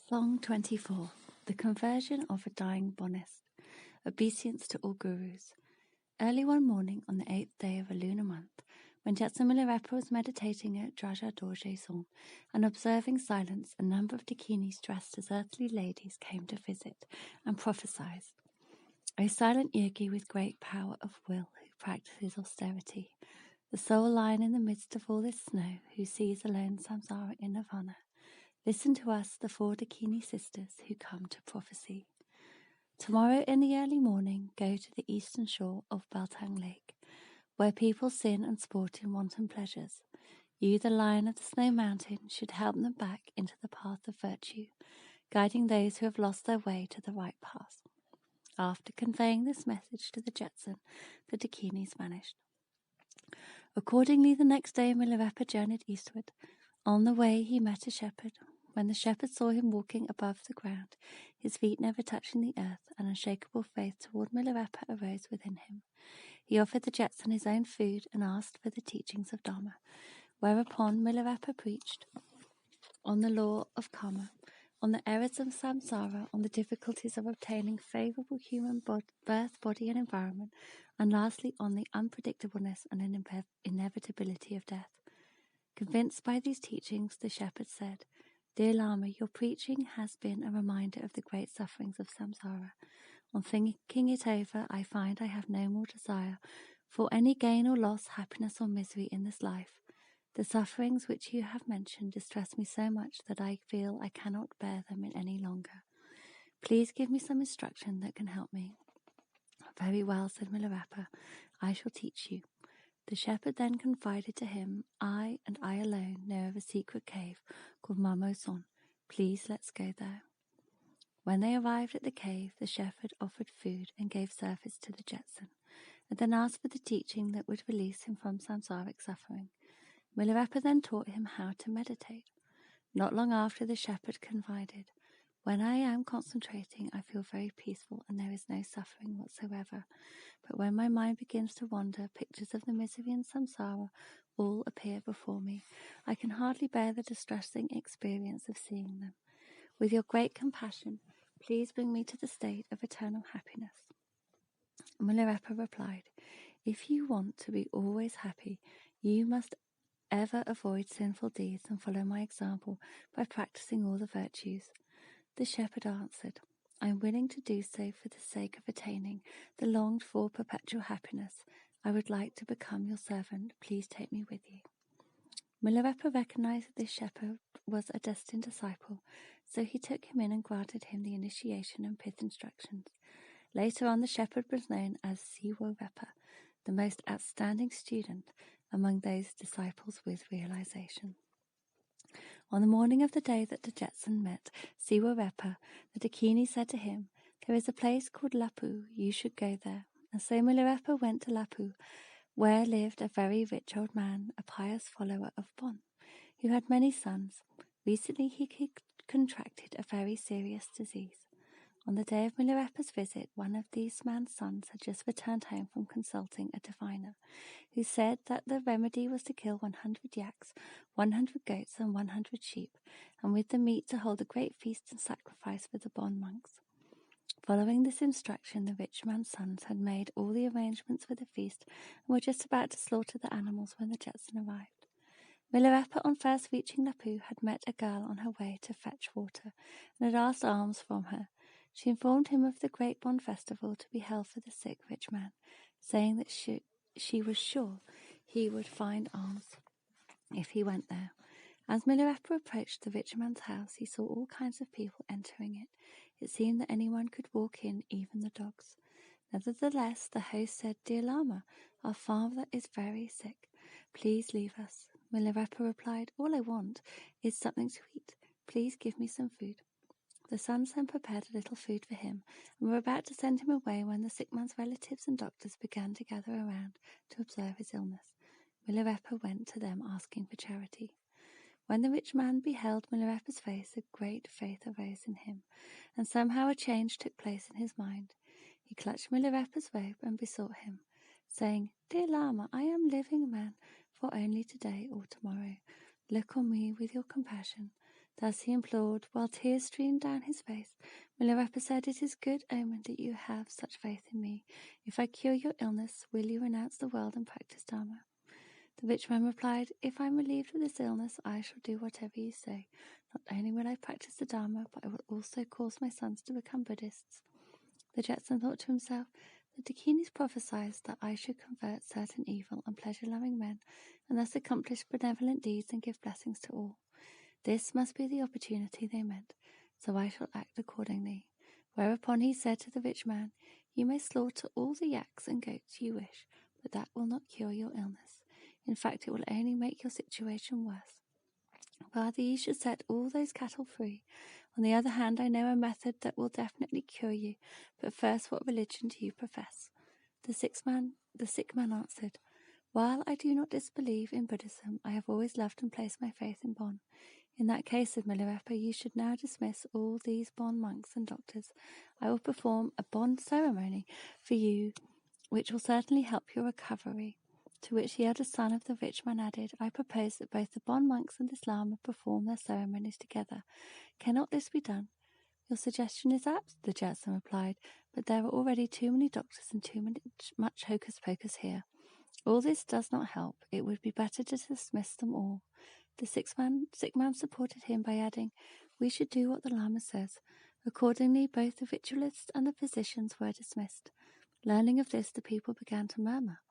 Song 24. The Conversion of a Dying Bonist. Obeisance to all gurus. Early one morning on the 8th day of a lunar month, when Jetson Milarepa was meditating at Draja Dorje Song and observing silence, a number of dakinis dressed as earthly ladies came to visit and prophesied. A silent yogi with great power of will who practices austerity, the sole lion in the midst of all this snow who sees alone samsara in nirvana. Listen to us, the 4 Dakini sisters who come to prophecy. Tomorrow in the early morning, go to the eastern shore of Baltang Lake, where people sin and sport in wanton pleasures. You, the lion of the snow mountain, should help them back into the path of virtue, guiding those who have lost their way to the right path. After conveying this message to the Jetson, the Dakinis vanished. Accordingly, the next day Milarepa journeyed eastward. On the way he met a shepherd. When the shepherd saw him walking above the ground, his feet never touching the earth, an unshakable faith toward Milarepa arose within him. He offered the Jetson his own food and asked for the teachings of Dharma, whereupon Milarepa preached on the law of karma, on the errors of samsara, on the difficulties of obtaining favorable human birth, body and environment, and lastly on the unpredictableness and inevitability of death. Convinced by these teachings, the shepherd said, "Dear Lama, your preaching has been a reminder of the great sufferings of samsara. On thinking it over, I find I have no more desire for any gain or loss, happiness or misery in this life. The sufferings which you have mentioned distress me so much that I feel I cannot bear them any longer. Please give me some instruction that can help me." "Very well," said Milarepa, "I shall teach you." The shepherd then confided to him, "I and I alone know of a secret cave called Mamoson. Please let's go there." When they arrived at the cave, the shepherd offered food and gave service to the Jetson, and then asked for the teaching that would release him from samsaric suffering. Milarepa then taught him how to meditate. Not long after, the shepherd confided, "When I am concentrating, I feel very peaceful and there is no suffering whatsoever. But when my mind begins to wander, pictures of the misery and samsara all appear before me. I can hardly bear the distressing experience of seeing them. With your great compassion, please bring me to the state of eternal happiness." Milarepa replied, "If you want to be always happy, you must ever avoid sinful deeds and follow my example by practicing all the virtues." The shepherd answered, "I am willing to do so for the sake of attaining the longed-for perpetual happiness. I would like to become your servant. Please take me with you." Milarepa recognized that this shepherd was a destined disciple, so he took him in and granted him the initiation and pith instructions. Later on, the shepherd was known as Siworepa, the most outstanding student among those disciples with realization. On the morning of the day that the Jetson met Siworepa, the Dakini said to him, "There is a place called Lapu. You should go there." And so Milarepa went to Lapu, where lived a very rich old man, a pious follower of Bon, who had many sons. Recently he contracted a very serious disease. On the day of Milarepa's visit, one of these man's sons had just returned home from consulting a diviner, who said that the remedy was to kill 100 yaks, 100 goats, and 100 sheep, and with the meat to hold a great feast and sacrifice for the Bon monks. Following this instruction, the rich man's sons had made all the arrangements for the feast and were just about to slaughter the animals when the Jetson arrived. Milarepa, on first reaching Lapu, had met a girl on her way to fetch water and had asked alms from her. She informed him of the great Bon festival to be held for the sick rich man, saying that she was sure he would find alms if he went there. As Milarepa approached the rich man's house, he saw all kinds of people entering it. It seemed that anyone could walk in, even the dogs. Nevertheless, the host said, "Dear Lama, our father is very sick. Please leave us." Milarepa replied, "All I want is something to eat. Please give me some food." The sons then prepared a little food for him and were about to send him away when the sick man's relatives and doctors began to gather around to observe his illness. Milarepa went to them asking for charity. When the rich man beheld Milarepa's face, a great faith arose in him, and somehow a change took place in his mind. He clutched Milarepa's robe and besought him, saying, "Dear Lama, I am living man for only today or tomorrow. Look on me with your compassion. Thus he implored, while tears streamed down his face. Milarepa said, "It is good omen that you have such faith in me. If I cure your illness, will you renounce the world and practice Dharma?" The rich man replied, "If I am relieved of this illness, I shall do whatever you say. Not only will I practice the Dharma, but I will also cause my sons to become Buddhists." The Jetson thought to himself, "The Dakinis prophesied that I should convert certain evil and pleasure-loving men, and thus accomplish benevolent deeds and give blessings to all. This must be the opportunity they meant, so I shall act accordingly." Whereupon he said to the rich man, "You may slaughter all the yaks and goats you wish, but that will not cure your illness. In fact, it will only make your situation worse. Rather, you should set all those cattle free. On the other hand, I know a method that will definitely cure you. But first, what religion do you profess?" The sick man answered, "While I do not disbelieve in Buddhism, I have always loved and placed my faith in Bon." "In that case," said Milarepa, "you should now dismiss all these Bon monks and doctors. I will perform a Bon ceremony for you, which will certainly help your recovery." To which the eldest son of the rich man added, "I propose that both the Bon monks and this Lama perform their ceremonies together. Cannot this be done?" "Your suggestion is apt," the Jetson replied, "but there are already too many doctors and too much hocus-pocus here. All this does not help. It would be better to dismiss them all." The sick man supported him by adding, "We should do what the Lama says." Accordingly, both the ritualists and the physicians were dismissed. Learning of this, the people began to murmur.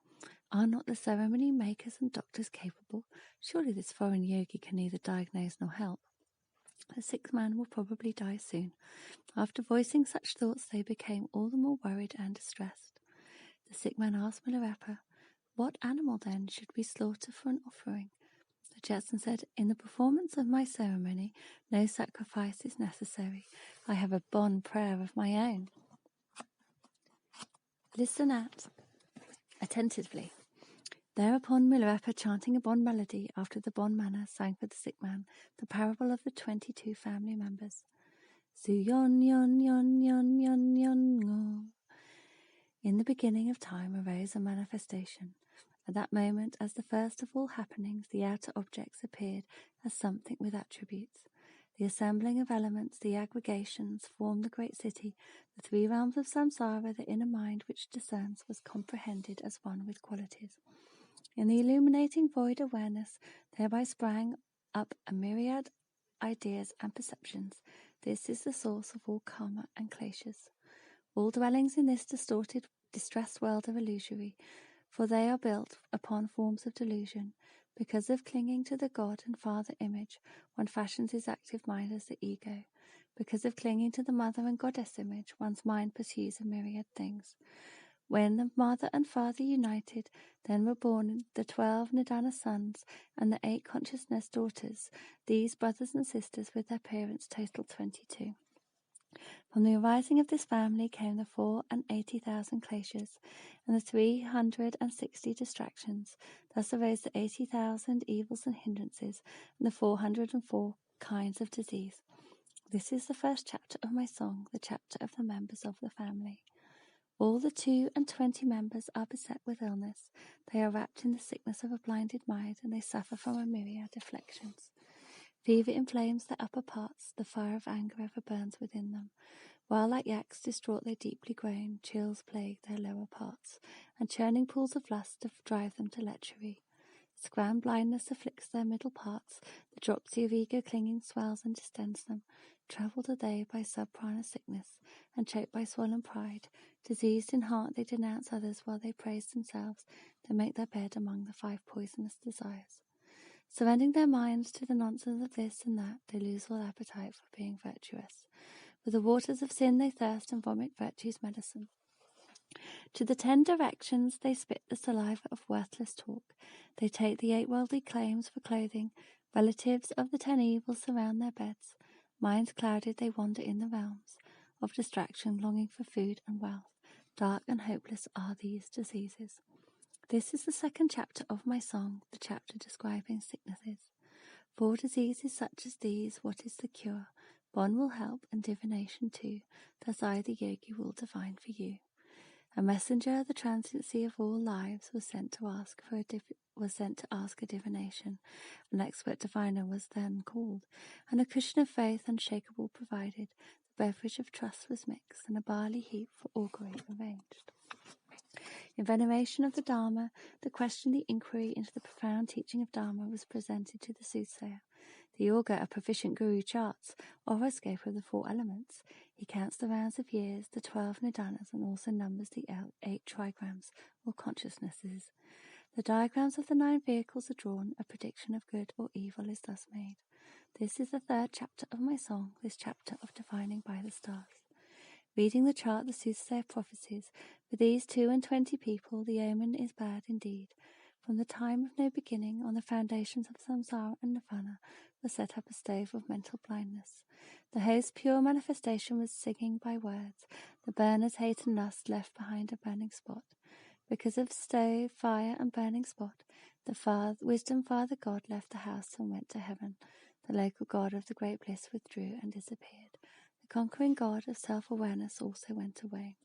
"Are not the ceremony makers and doctors capable? Surely this foreign yogi can neither diagnose nor help. The sick man will probably die soon." After voicing such thoughts, they became all the more worried and distressed. The sick man asked Milarepa, "What animal, then, should we slaughter for an offering?" The Jetson said, "In the performance of my ceremony, no sacrifice is necessary. I have a Bon prayer of my own. Listen attentively." Thereupon Milarepa, chanting a Bon melody after the Bon manner, sang for the sick man the parable of the 22 family members. Su-yon, yon, yon, yon, yon, yon, ngo. In the beginning of time arose a manifestation. At that moment, as the first of all happenings, the outer objects appeared as something with attributes. The assembling of elements, the aggregations, formed the great city. The 3 realms of samsara, the inner mind which discerns, was comprehended as one with qualities. In the illuminating void awareness, thereby sprang up a myriad ideas and perceptions. This is the source of all karma and kleshas. All dwellings in this distorted, distressed world are illusory, for they are built upon forms of delusion. Because of clinging to the God and Father image, one fashions his active mind as the ego. Because of clinging to the Mother and Goddess image, one's mind pursues a myriad things. When the Mother and Father united, then were born the 12 Nidana sons and the 8 consciousness daughters. These brothers and sisters with their parents totaled 22. From the arising of this family came the 480,000 kleshas and the 360 distractions. Thus arose the 80,000 evils and hindrances and the 404 kinds of disease. This is the first chapter of my song, the chapter of the members of the family. All the 22 members are beset with illness. They are wrapped in the sickness of a blinded mind, and they suffer from a myriad afflictions. Fever inflames their upper parts, the fire of anger ever burns within them. While like yaks distraught they deeply groan, chills plague their lower parts, and churning pools of lust drive them to lechery. Scram blindness afflicts their middle parts, the dropsy of ego clinging swells and distends them. Troubled are they by subprana sickness, and choked by swollen pride. Diseased in heart, they denounce others while they praise themselves. They make their bed among the 5 poisonous desires. Surrendering their minds to the nonsense of this and that, they lose all appetite for being virtuous. With the waters of sin they thirst and vomit virtue's medicine. To the 10 directions they spit the saliva of worthless talk. They take the 8 worldly claims for clothing. Relatives of the 10 evils surround their beds. Minds clouded, they wander in the realms of distraction, longing for food and wealth. Dark and hopeless are these diseases. This is the second chapter of my song, the chapter describing sicknesses. For diseases such as these, what is the cure? Bon will help, and divination too. Thus I, the yogi, will divine for you. A messenger, the transiency of all lives, was sent to ask for a was sent to ask a divination. An expert diviner was then called, and a cushion of faith unshakable provided. The beverage of trust was mixed, and a barley heap for augury arranged. In veneration of the Dharma, the question, the inquiry into the profound teaching of Dharma was presented to the soothsayer. The augur, a proficient guru, charts horoscope of the 4 elements. He counts the rounds of years, the 12 nidanas, and also numbers the 8 trigrams, or consciousnesses. The diagrams of the 9 vehicles are drawn. A prediction of good or evil is thus made. This is the 3rd chapter of my song, this chapter of divining by the stars. Reading the chart, the soothsayer prophesies, for these 22 people the omen is bad indeed. From the time of no beginning, on the foundations of samsara and nirvana, was set up a stove of mental blindness. The host's pure manifestation was singing by words. The burner's hate and lust left behind a burning spot. Because of stove, fire, and burning spot, the wisdom Father God left the house and went to heaven. The local god of the great bliss withdrew and disappeared. The conquering god of self-awareness also went away.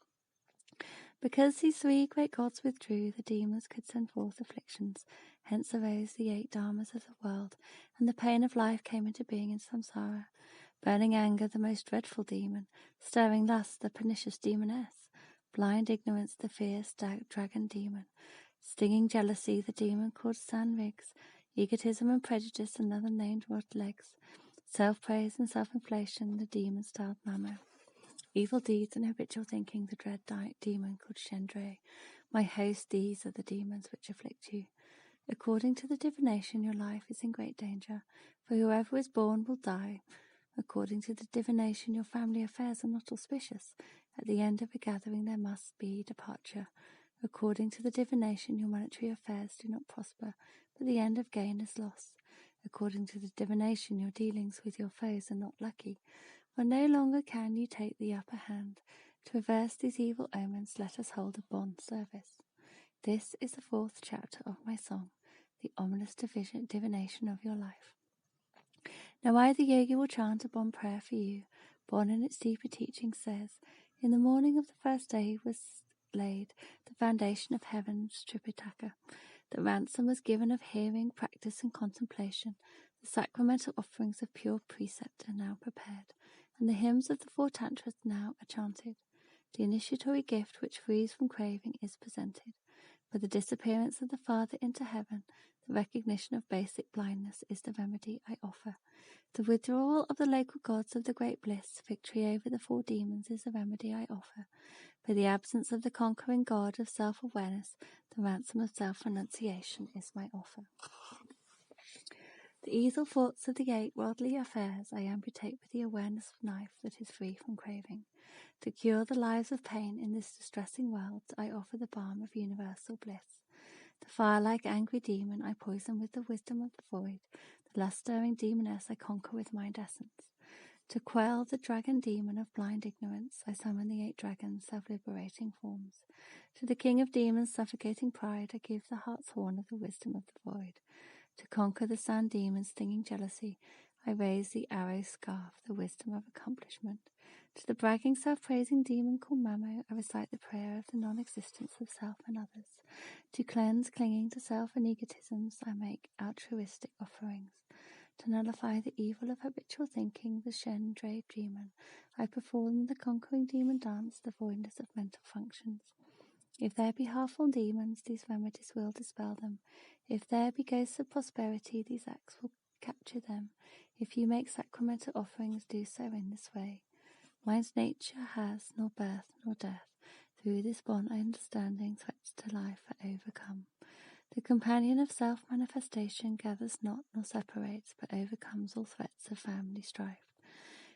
Because these 3 great gods withdrew, the demons could send forth afflictions. Hence arose the 8 dharmas of the world, and the pain of life came into being in samsara. Burning anger, the most dreadful demon. Stirring lust, the pernicious demoness. Blind ignorance, the fierce dragon demon. Stinging jealousy, the demon called Sanrigs. Egotism and prejudice, another named Rotlegs. Self-praise and self-inflation, the demon styled Mamo. Evil deeds and habitual thinking, the dread demon called Shendray. My host, these are the demons which afflict you. According to the divination, your life is in great danger, for whoever is born will die. According to the divination, your family affairs are not auspicious. At the end of a gathering there must be departure. According to the divination, your monetary affairs do not prosper, but the end of gain is loss. According to the divination, your dealings with your foes are not lucky, for no longer can you take the upper hand. To reverse these evil omens, let us hold a bond service. This is the 4th chapter of my song, the ominous divination of your life. Now I, the yogi, will chant a bond prayer for you. Born in its deeper teaching says, in the morning of the first day was laid the foundation of heaven's Tripitaka. The ransom was given of hearing, practice, and contemplation. The sacramental offerings of pure precept are now prepared, and the hymns of the 4 tantras now are chanted. The initiatory gift which frees from craving is presented. For the disappearance of the Father into heaven, the recognition of basic blindness is the remedy I offer. The withdrawal of the local gods of the great bliss, victory over the 4 demons, is the remedy I offer. For the absence of the conquering god of self-awareness, the ransom of self-renunciation is my offer. The evil thoughts of the 8 worldly affairs I amputate with the awareness of knife that is free from craving. To cure the lives of pain in this distressing world, I offer the balm of universal bliss. The fire-like angry demon I poison with the wisdom of the void. The lust-stirring demoness I conquer with mind essence. To quell the dragon demon of blind ignorance, I summon the 8 dragons, self-liberating forms. To the king of demons' suffocating pride, I give the heart's horn of the wisdom of the void. To conquer the sand demon's stinging jealousy, I raise the arrow scarf, the wisdom of accomplishment. To the bragging, self-praising demon called Mamo, I recite the prayer of the non-existence of self and others. To cleanse clinging to self and egotisms, I make altruistic offerings. To nullify the evil of habitual thinking, the Shendray demon, I perform the conquering demon dance, the voidness of mental functions. If there be harmful demons, these remedies will dispel them. If there be ghosts of prosperity, these acts will capture them. If you make sacramental offerings, do so in this way. Mine's nature has nor birth nor death. Through this bond understanding, threats to life are overcome. The companion of self-manifestation gathers not nor separates, but overcomes all threats of family strife.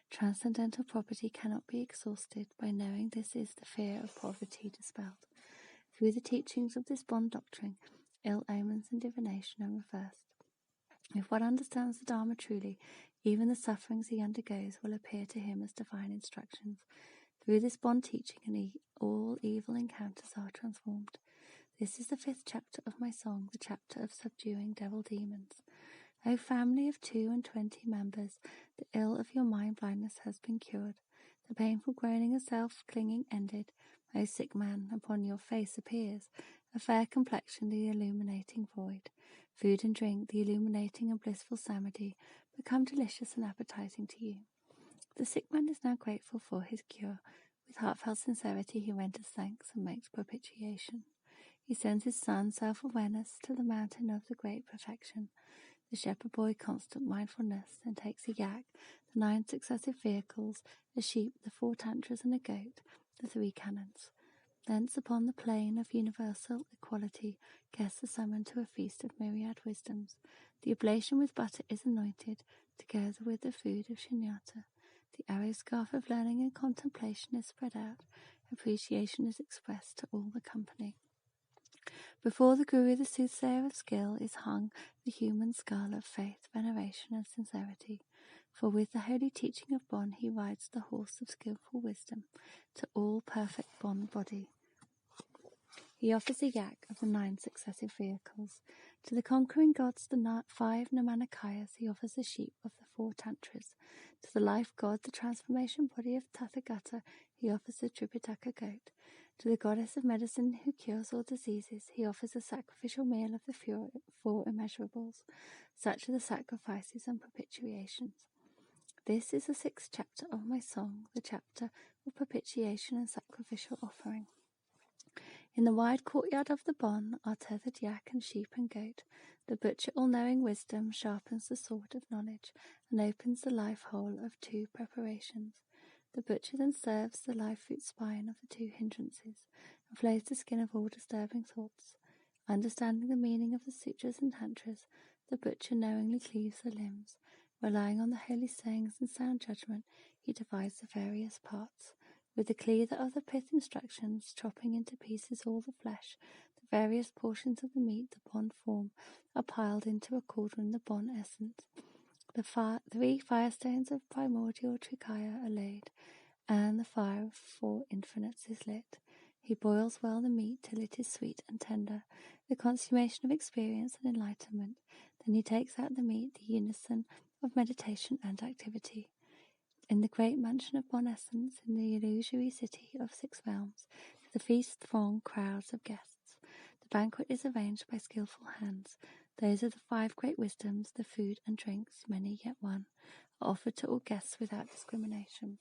Transcendental property cannot be exhausted. By knowing this is the fear of poverty dispelled. Through the teachings of this bond doctrine, ill omens and divination are reversed. If one understands the Dharma truly, even the sufferings he undergoes will appear to him as divine instructions. Through this bond teaching, all evil encounters are transformed. This is the 5th chapter of my song, the chapter of subduing devil demons. O family of 22 members, the ill of your mind blindness has been cured. The painful groaning of self-clinging ended. O sick man, upon your face appears a fair complexion, the illuminating void. Food and drink, the illuminating and blissful samadhi, become delicious and appetizing to you. The sick man is now grateful for his cure. With heartfelt sincerity he renders thanks and makes propitiation. He sends his son, self-awareness, to the mountain of the great perfection. The shepherd boy, constant mindfulness, then takes a yak, the 9 successive vehicles, a sheep, the 4 tantras, and a goat, the 3 canons. Thence upon the plain of universal equality, guests are summoned to a feast of myriad wisdoms. The oblation with butter is anointed, together with the food of shunyata. The arrow scarf of learning and contemplation is spread out. Appreciation is expressed to all the company. Before the Guru, the soothsayer of skill, is hung the human skull of faith, veneration, and sincerity. For with the holy teaching of Bon, he rides the horse of skillful wisdom to all perfect Bon body. He offers a yak of the 9 successive vehicles. To the conquering gods, the 5 Namanikayas, he offers a sheep of the 4 tantras. To the life god, the transformation body of Tathagata, he offers a Tripitaka goat. To the goddess of medicine who cures all diseases, he offers a sacrificial meal of the 4 immeasurables. Such are the sacrifices and propitiations. This is the 6th chapter of my song, the chapter of propitiation and sacrificial offering. In the wide courtyard of the Bon are tethered yak and sheep and goat. The butcher, all-knowing wisdom, sharpens the sword of knowledge and opens the life hole of 2 preparations. The butcher then serves the live fruit spine of the 2 hindrances and flays the skin of all disturbing thoughts. Understanding the meaning of the sutras and tantras, the butcher knowingly cleaves the limbs. Relying on the holy sayings and sound judgment, he divides the various parts. With the cleaver of the pith instructions, chopping into pieces all the flesh, the various portions of the meat the Bon form are piled into a cauldron, the Bon essence. The 3 firestones of primordial Trikaya are laid, and the fire of 4 infinites is lit. He boils well the meat till it is sweet and tender, the consummation of experience and enlightenment. Then he takes out the meat, the unison of meditation and activity. In the great mansion of Bon Essence, in the illusory city of 6 realms, the feast throng crowds of guests. The banquet is arranged by skillful hands. Those are the 5 great wisdoms, the food and drinks, many yet one, are offered to all guests without discrimination.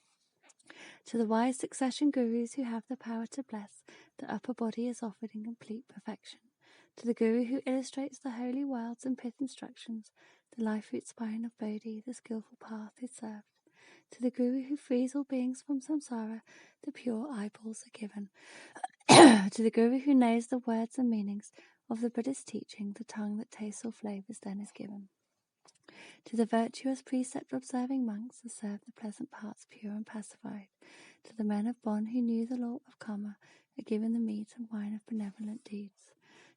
To the wise succession gurus who have the power to bless, the upper body is offered in complete perfection. To the guru who illustrates the holy worlds and pith instructions, the life root spine of Bodhi, the skillful path, is served. To the guru who frees all beings from samsara, the pure eyeballs are given. To the guru who knows the words and meanings of the Buddhist teaching, the tongue that tastes all flavors then is given. To the virtuous precept-observing monks are served the pleasant parts pure and pacified. To the men of Bon who knew the law of karma are given the meat and wine of benevolent deeds.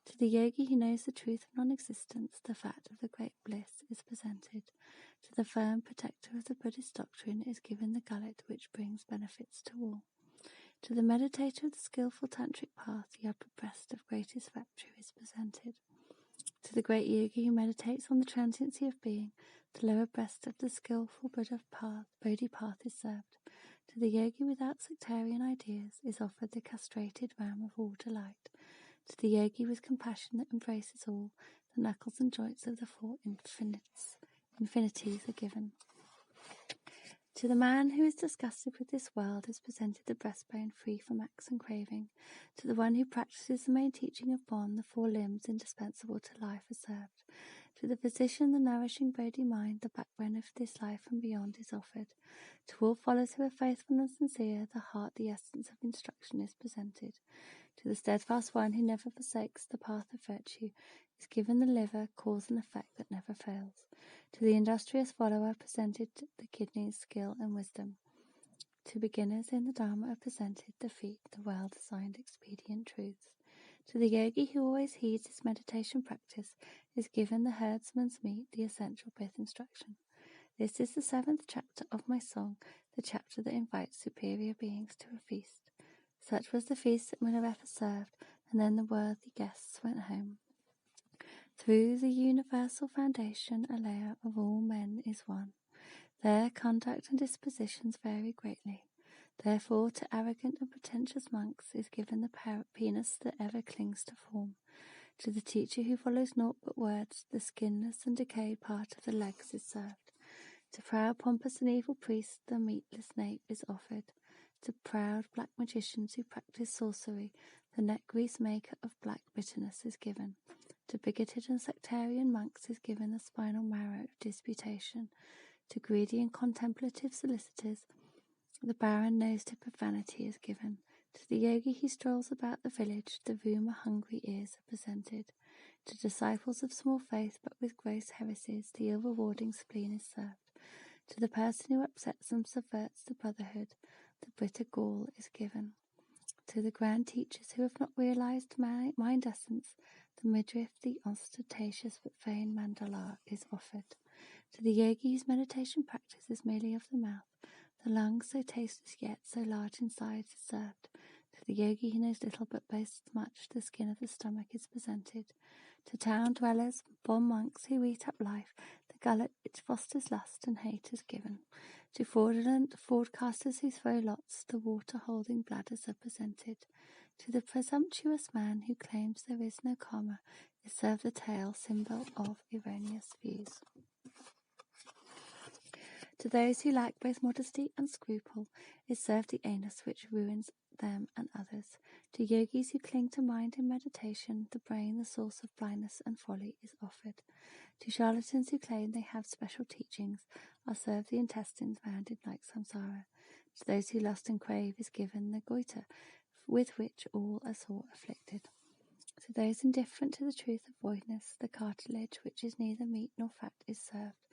To the yogi who knows the truth of non-existence, the fat of the great bliss is presented. To the firm protector of the Buddhist doctrine is given the gullet which brings benefits to all. To the meditator of the skillful tantric path, the upper breast of greatest rapture is presented. To the great yogi who meditates on the transiency of being, the lower breast of the skillful Bodhi path is served. To the yogi without sectarian ideas is offered the castrated ram of all delight. To the yogi with compassion that embraces all, the knuckles and joints of the 4 infinities are given. To the man who is disgusted with this world is presented the breastbone free from axe and craving. To the one who practices the main teaching of Bon, the 4 limbs indispensable to life are served. To the physician, the nourishing Bodhi mind, the backbone of this life and beyond, is offered. To all followers who are faithful and sincere, the heart, the essence of instruction, is presented. To the steadfast one who never forsakes the path of virtue is given the liver, cause and effect that never fails. To the industrious follower presented the kidneys, skill and wisdom. To beginners in the Dharma are presented the feet, the well-designed expedient truths. To the yogi who always heeds his meditation practice is given the herdsman's meat, the essential pith instruction. This is the 7th chapter of my song, the chapter that invites superior beings to a feast. Such was the feast that Milarepa served, and then the worthy guests went home. Through the universal foundation, a layer of all men is one. Their conduct and dispositions vary greatly. Therefore, to arrogant and pretentious monks is given the penis that ever clings to form. To the teacher who follows naught but words, the skinless and decayed part of the legs is served. To proud, pompous, and evil priests, the meatless nape is offered. To proud black magicians who practice sorcery, the neck grease maker of black bitterness is given. To bigoted and sectarian monks is given the spinal marrow of disputation. To greedy and contemplative solicitors, the barren nose tip of vanity is given. To the yogi who strolls about the village, the rumour-hungry ears are presented. To disciples of small faith but with gross heresies, the ill-rewarding spleen is served. To the person who upsets and subverts the brotherhood, the bitter gall is given. To the grand teachers who have not realized mind essence, the midriff, the ostentatious but vain mandala is offered. To the yogi whose meditation practice is merely of the mouth, the lungs so tasteless yet so large in size is served. To the yogi who knows little but boasts much, the skin of the stomach is presented. To town dwellers, born monks who eat up life, the gullet which fosters lust and hate is given. To fraudulent fraudcasters who throw lots, the water-holding bladders are presented. To the presumptuous man who claims there is no karma is served the tail, symbol of erroneous views. To those who lack both modesty and scruple is served the anus which ruins them and others. To yogis who cling to mind in meditation, the brain, the source of blindness and folly, is offered. To charlatans who claim they have special teachings are served the intestines rounded like samsara. To those who lust and crave is given the goiter, with which all are sore afflicted. To those indifferent to the truth of voidness, the cartilage, which is neither meat nor fat, is served.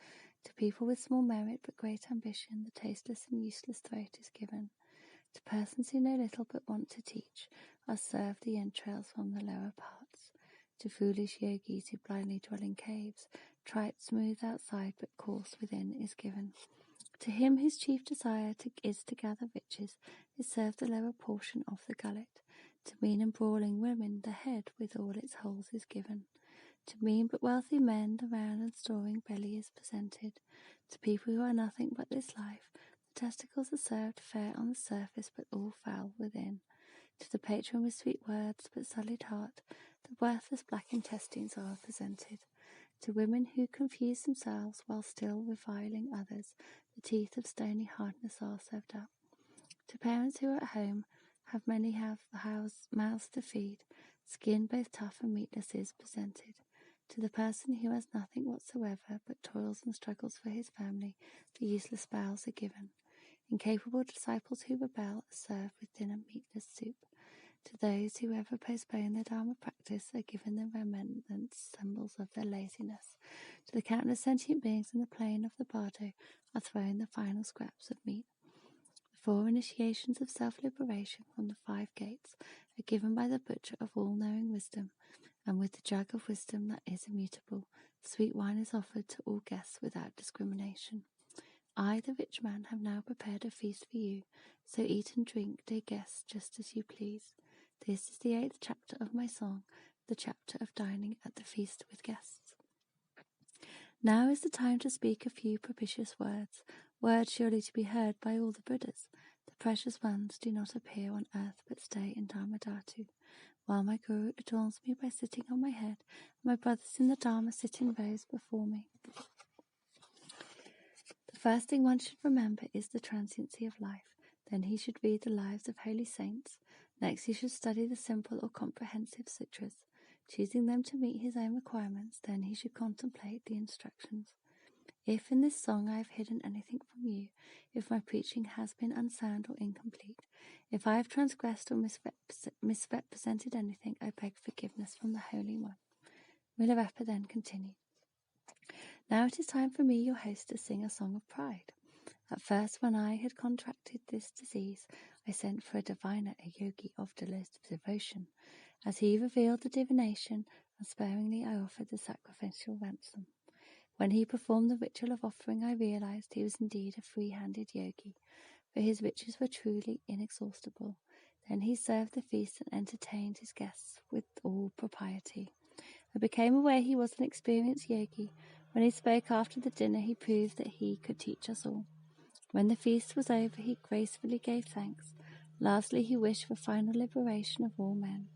To people with small merit but great ambition, the tasteless and useless throat is given. To persons who know little but want to teach, are served the entrails from the lower parts. To foolish yogis who blindly dwell in caves, trite, smooth outside but coarse within is given. To him whose chief desire is to gather riches, is served the lower portion of the gullet. To mean and brawling women, the head with all its holes is given. To mean but wealthy men, the round and storing belly is presented. To people who are nothing but this life, the testicles are served fair on the surface but all foul within. To the patron with sweet words but sullied heart, the worthless black intestines are presented. To women who confuse themselves while still reviling others, the teeth of stony hardness are served up. To parents who are at home, many have mouths to feed, skin both tough and meatless is presented. To the person who has nothing whatsoever but toils and struggles for his family, the useless bowels are given. Incapable disciples who rebel are served with dinner meatless soup. To those who ever postpone their Dharma practice are given the remnants, symbols of their laziness. To the countless sentient beings in the plain of the bardo are thrown the final scraps of meat. The 4 initiations of self-liberation from the 5 gates are given by the butcher of all-knowing wisdom, and with the jug of wisdom that is immutable, sweet wine is offered to all guests without discrimination. I, the rich man, have now prepared a feast for you, so eat and drink, dear guests, just as you please. This is the 8th chapter of my song, the chapter of dining at the feast with guests. Now is the time to speak a few propitious words, words surely to be heard by all the Buddhas. The precious ones do not appear on earth but stay in Dharmadhatu, while my Guru adorns me by sitting on my head, and my brothers in the Dharma sit in rows before me. The first thing one should remember is the transiency of life. Then he should read the lives of holy saints. Next he should study the simple or comprehensive sutras. Choosing them to meet his own requirements, then he should contemplate the instructions. If in this song I have hidden anything from you, if my preaching has been unsound or incomplete, if I have transgressed or misrepresented anything, I beg forgiveness from the Holy One. Milarepa then continued. Now it is time for me, your host, to sing a song of pride. At first, when I had contracted this disease, I sent for a diviner, a yogi of devotion. As he revealed the divination, unsparingly I offered the sacrificial ransom. When he performed the ritual of offering, I realized he was indeed a free-handed yogi, for his riches were truly inexhaustible. Then he served the feast and entertained his guests with all propriety. I became aware he was an experienced yogi. When he spoke after the dinner, he proved that he could teach us all. When the feast was over, he gracefully gave thanks. Lastly, he wished for final liberation of all men.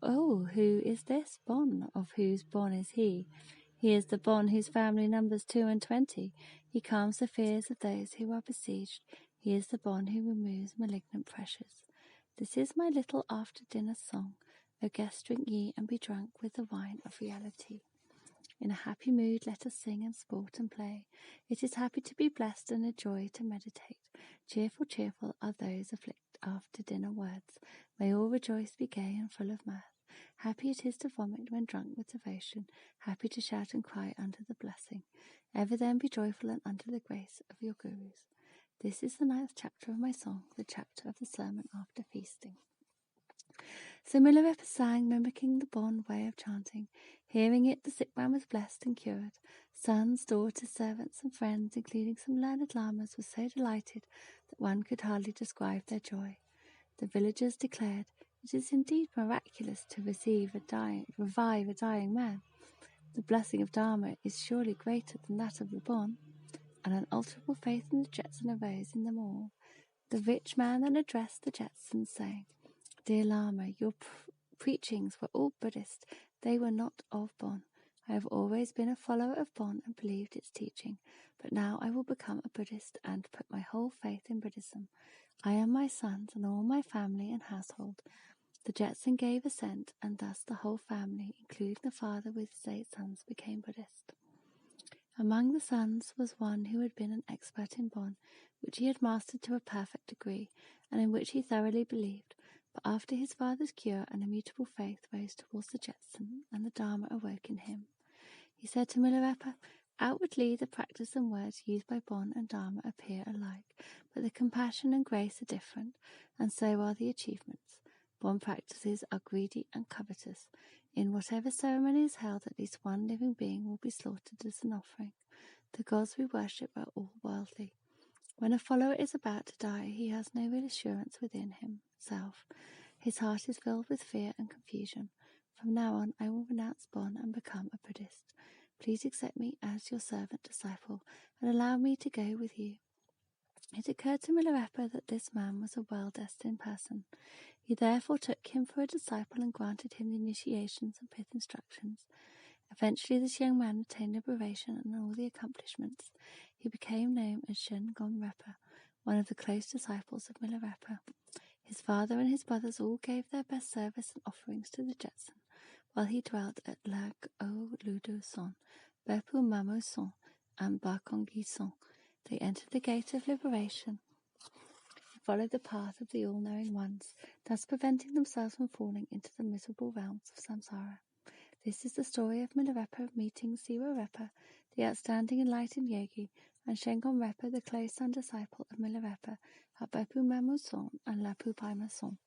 Oh, who is this Bon? Of whose Bon is he? He is the Bon whose family numbers 22. He calms the fears of those who are besieged. He is the Bon who removes malignant pressures. This is my little after-dinner song. O guests, drink ye and be drunk with the wine of reality. In a happy mood let us sing and sport and play. It is happy to be blessed and a joy to meditate. Cheerful, cheerful are those afflict after dinner words. May all rejoice, be gay and full of mirth. Happy it is to vomit when drunk with devotion. Happy to shout and cry under the blessing. Ever then be joyful and under the grace of your gurus. This is the 9th chapter of my song, the chapter of the sermon after feasting. So Milarepa sang, mimicking the Bon way of chanting. Hearing it, the sick man was blessed and cured. Sons, daughters, servants, and friends, including some learned lamas, were so delighted that one could hardly describe their joy. The villagers declared, "It is indeed miraculous to revive a dying man. The blessing of Dharma is surely greater than that of the Bon." An unalterable faith in the Jetson arose in them all. The rich man then addressed the Jetsons, saying, "Dear Lama, your preachings were all Buddhist. They were not of Bon. I have always been a follower of Bon and believed its teaching, but now I will become a Buddhist and put my whole faith in Buddhism. I and my sons and all my family and household." The Jetson gave assent, and thus the whole family, including the father with his 8 sons, became Buddhist. Among the sons was one who had been an expert in Bon, which he had mastered to a perfect degree, and in which he thoroughly believed. But after his father's cure, an immutable faith rose towards the Jetson, and the Dharma awoke in him. He said to Milarepa, "Outwardly, the practice and words used by Bon and Dharma appear alike, but the compassion and grace are different, and so are the achievements. Bon practices are greedy and covetous. In whatever ceremony is held, at least one living being will be slaughtered as an offering. The gods we worship are all worldly. When a follower is about to die, he has no real assurance within himself. His heart is filled with fear and confusion. From now on, I will renounce Bon and become a Buddhist. Please accept me as your servant disciple and allow me to go with you." It occurred to Milarepa that this man was a well-destined person. He therefore took him for a disciple and granted him the initiations and pith instructions. Eventually this young man attained liberation and all the accomplishments. He became known as Shengonrepa, one of the close disciples of Milarepa. His father and his brothers all gave their best service and offerings to the Jetson, while he dwelt at Lag O Ludo Son, Bepu Mamo Son, and Bakongi Son. They entered the gate of liberation and followed the path of the all-knowing ones, thus preventing themselves from falling into the miserable realms of samsara. This is the story of Milarepa meeting Siwarepa, the outstanding enlightened yogi, and Shengonrepa, the close son disciple of Milarepa, at Bepu Mamo Son and Lapu Paima Son.